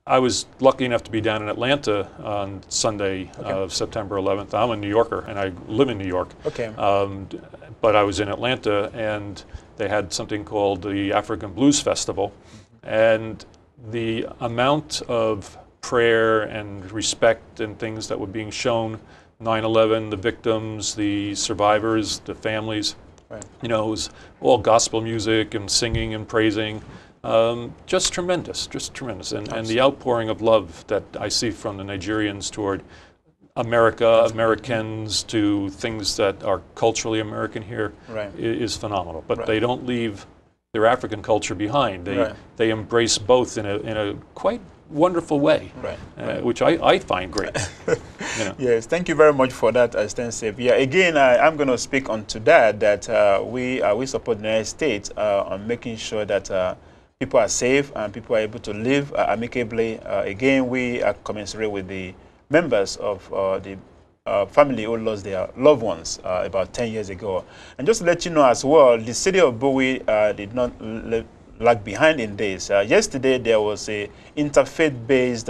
I was lucky enough to be down in Atlanta on Sunday, September 11th. I'm a New Yorker, and I live in New York. Okay. But I was in Atlanta, and they had something called the African Blues Festival. And the amount of prayer and respect and things that were being shown, 9/11, the victims, the survivors, the families, Right. you know, it was all gospel music and singing and praising. Just tremendous, just tremendous. And the outpouring of love that I see from the Nigerians toward America, Americans, to things that are culturally American here is phenomenal. But they don't leave their African culture behind. They embrace both in a quite wonderful way, which I find great. You know. Yes, thank you very much for that extensive. Yeah, again, I'm going to speak on to that we support the United States on making sure that people are safe and people are able to live amicably. Again, we are commensurate with the members of the family who lost their loved ones about 10 years ago. And just to let you know as well, the city of Bowie did not lag behind in this. Yesterday, there was a interfaith-based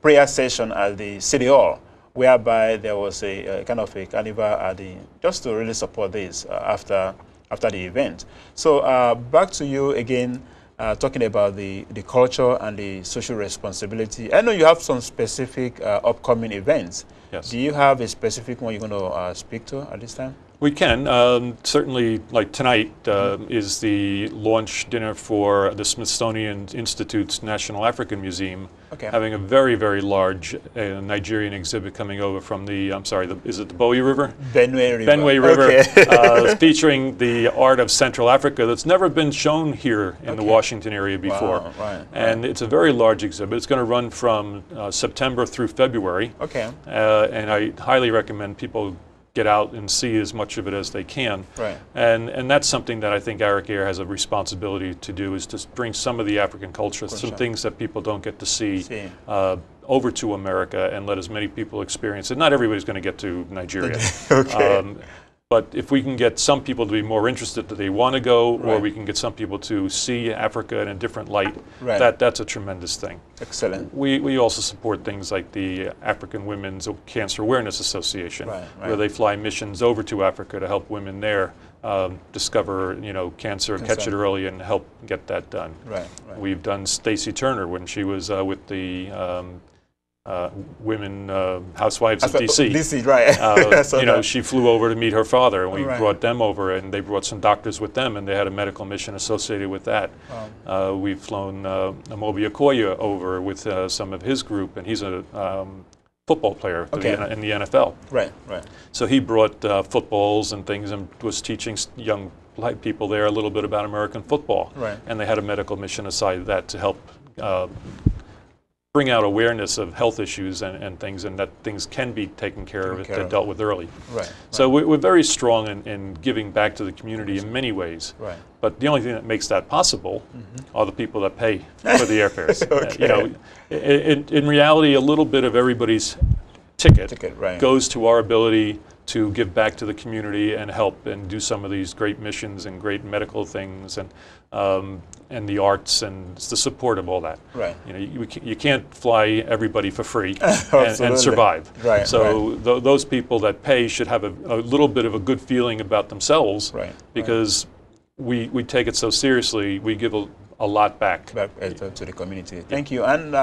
prayer session at the City Hall, whereby there was a kind of a carnival at just to really support this after the event. So back to you again, talking about the culture and the social responsibility. I know you have some specific upcoming events. Yes. Do you have a specific one you're going to speak to at this time? We can. Certainly, like tonight is the launch dinner for the Smithsonian Institute's National African Museum, having a very, very large Nigerian exhibit coming over from the, is it the Bowie River? Benue River. Benue River, featuring the art of Central Africa that's never been shown here in the Washington area before. Wow, and it's a very large exhibit. It's going to run from September through February. Okay. And I highly recommend people get out and see as much of it as they can. Right. And that's something that I think Eric Air has a responsibility to do, is to bring some of the African culture, some things that people don't get to see over to America, and let as many people experience it. Not everybody's going to get to Nigeria. But if we can get some people to be more interested that they want to go, or we can get some people to see Africa in a different light, that's a tremendous thing. Excellent. We also support things like the African Women's Cancer Awareness Association, where they fly missions over to Africa to help women there discover, cancer, catch it early, and help get that done. We've done Stacey Turner when she was with the women housewives of DC. DC, right. She flew over to meet her father, and we brought them over, and they brought some doctors with them, and they had a medical mission associated with that. We've flown Amobi Okoye over with some of his group, and he's a football player in the NFL. Right. So he brought footballs and things, and was teaching young black people there a little bit about American football. And they had a medical mission aside that to help bring out awareness of health issues and things, and that things can be taken care of if they're dealt with early. So we're very strong in giving back to the community in many ways. But the only thing that makes that possible are the people that pay for the airfares. In reality, a little bit of everybody's ticket goes to our ability to give back to the community and help and do some of these great missions and great medical things, and the arts, and the support of all that. You can't fly everybody for free and survive. So those people that pay should have a little bit of a good feeling about themselves, because we take it so seriously. We give a lot back to the community. Thank you. And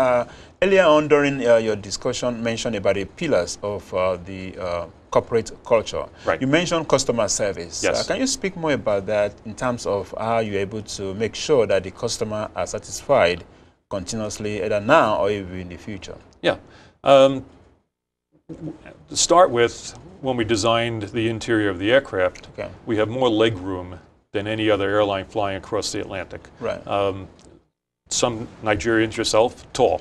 earlier on during your discussion, mentioned about the pillars of the corporate culture. You mentioned customer service. Can you speak more about that in terms of how you're able to make sure that the customer are satisfied continuously, either now or even in the future? To start with, when we designed the interior of the aircraft, we have more leg room than any other airline flying across the Atlantic. Some Nigerians, yourself, tall.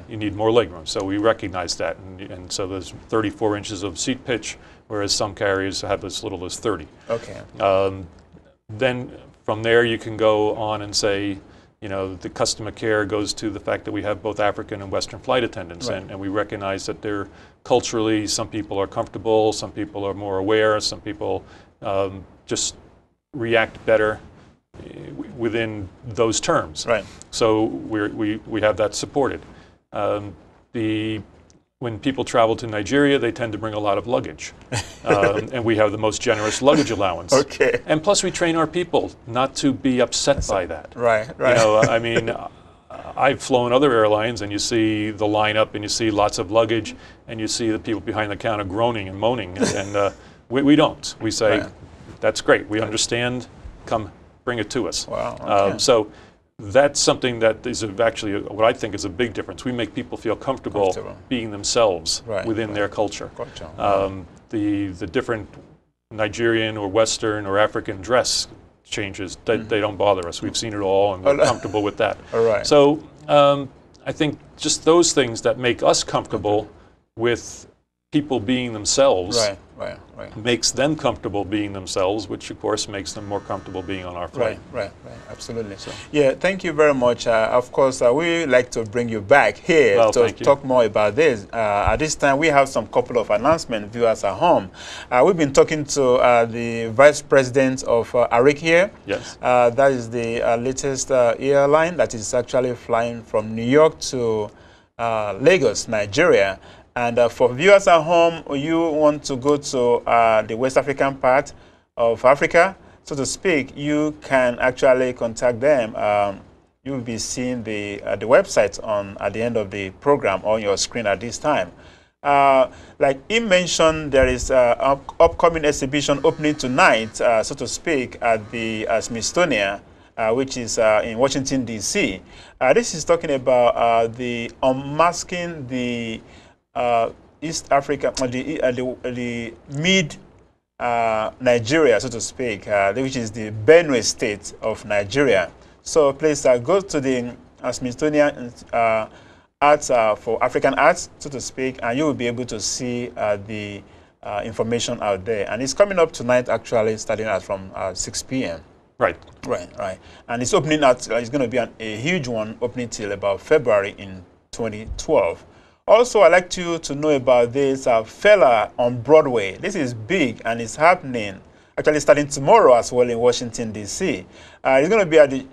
You need more legroom, so we recognize that, and so there's 34 inches of seat pitch, whereas some carriers have as little as 30. Then from there you can go on and say, the customer care goes to the fact that we have both African and Western flight attendants, and we recognize that they're culturally, some people are comfortable, some people are more aware, some people just react better within those terms. Right. So we have that supported. When people travel to Nigeria, they tend to bring a lot of luggage. And we have the most generous luggage allowance. Okay. And plus we train our people not to be upset by that. Right, right. You know, I mean, I've flown other airlines and you see the lineup and you see lots of luggage and you see the people behind the counter groaning and moaning. And we don't. We say, right. That's great. We understand. Come, bring it to us. Wow. Okay. So that's something that is actually what I think is a big difference. We make people feel comfortable being themselves within their culture. The different Nigerian or Western or African dress changes, they don't bother us. We've seen it all and we're comfortable with that. So I think just those things that make us comfortable with people being themselves makes them comfortable being themselves, which of course makes them more comfortable being on our flight. Right, absolutely. So. Yeah, thank you very much. Of course, we like to bring you back here to talk more about this. At this time, we have some couple of announcements, viewers at home. We've been talking to the Vice President of ARIC here. Yes. That is the latest airline that is actually flying from New York to Lagos, Nigeria. And for viewers at home, you want to go to the West African part of Africa, so to speak, you can actually contact them. You will be seeing the website at the end of the program on your screen at this time. Like he mentioned, there is an upcoming exhibition opening tonight, so to speak, at the Smithsonian, which is in Washington, D.C. This is talking about the unmasking the East Africa, the mid Nigeria, so to speak, which is the Benue state of Nigeria. So please go to the Smithsonian Arts for African Arts, so to speak, and you will be able to see the information out there. And it's coming up tonight, actually, starting at from 6 p.m. Right. And it's opening at, it's going to be a huge one, opening till about February in 2012. Also, I'd like you to know about this fella on Broadway. This is big and it's happening, actually starting tomorrow as well in Washington, D.C. It's going to be at the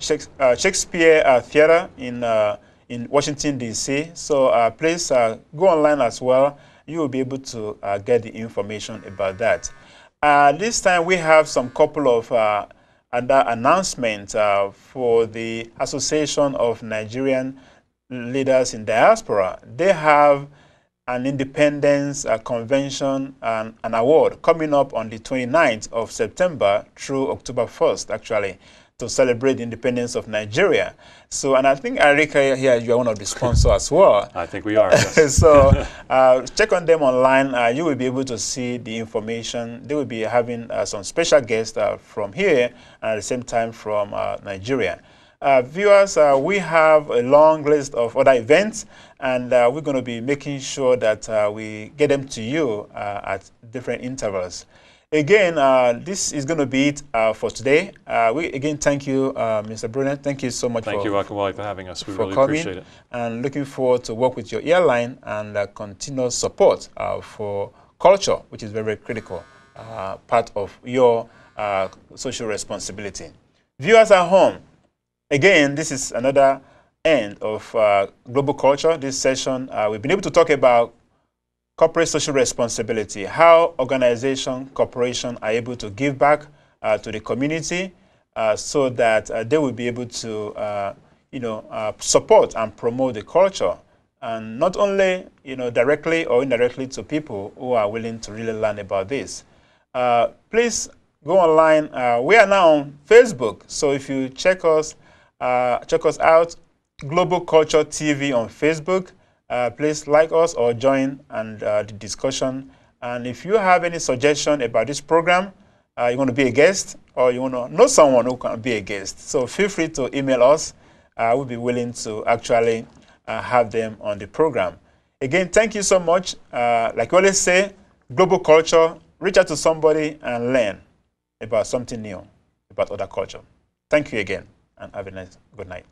Shakespeare Theater in Washington, D.C. So please go online as well. You will be able to get the information about that. This time we have some couple of other announcements for the Association of Nigerian Leaders in Diaspora. They have an independence convention and an award coming up on the 29th of September through October 1st, actually, to celebrate the independence of Nigeria. So, and I think Arika here, you are one of the sponsors as well. I think we are, yes. So, check on them online. You will be able to see the information. They will be having some special guests from here and at the same time from Nigeria. Viewers, we have a long list of other events, and we're going to be making sure that we get them to you at different intervals. Again, this is going to be it for today. We again thank you, Mr. Brunner. Thank you so much for having us. We really appreciate it. And looking forward to work with your airline and continuous support for culture, which is very, very critical part of your social responsibility. Viewers at home, again, this is another end of Global Culture. This session, we've been able to talk about corporate social responsibility, how organization, corporation are able to give back to the community so that they will be able to, support and promote the culture, and not only, directly or indirectly to people who are willing to really learn about this. Please go online. We are now on Facebook, so if you check us out, Global Culture TV on Facebook. Please like us or join and the discussion. And if you have any suggestion about this program, you want to be a guest or you want to know someone who can be a guest, so feel free to email us. We'll be willing to actually have them on the program. Again, thank you so much. Like we always say, Global Culture, reach out to somebody and learn about something new, about other culture. Thank you again, and have a nice good night.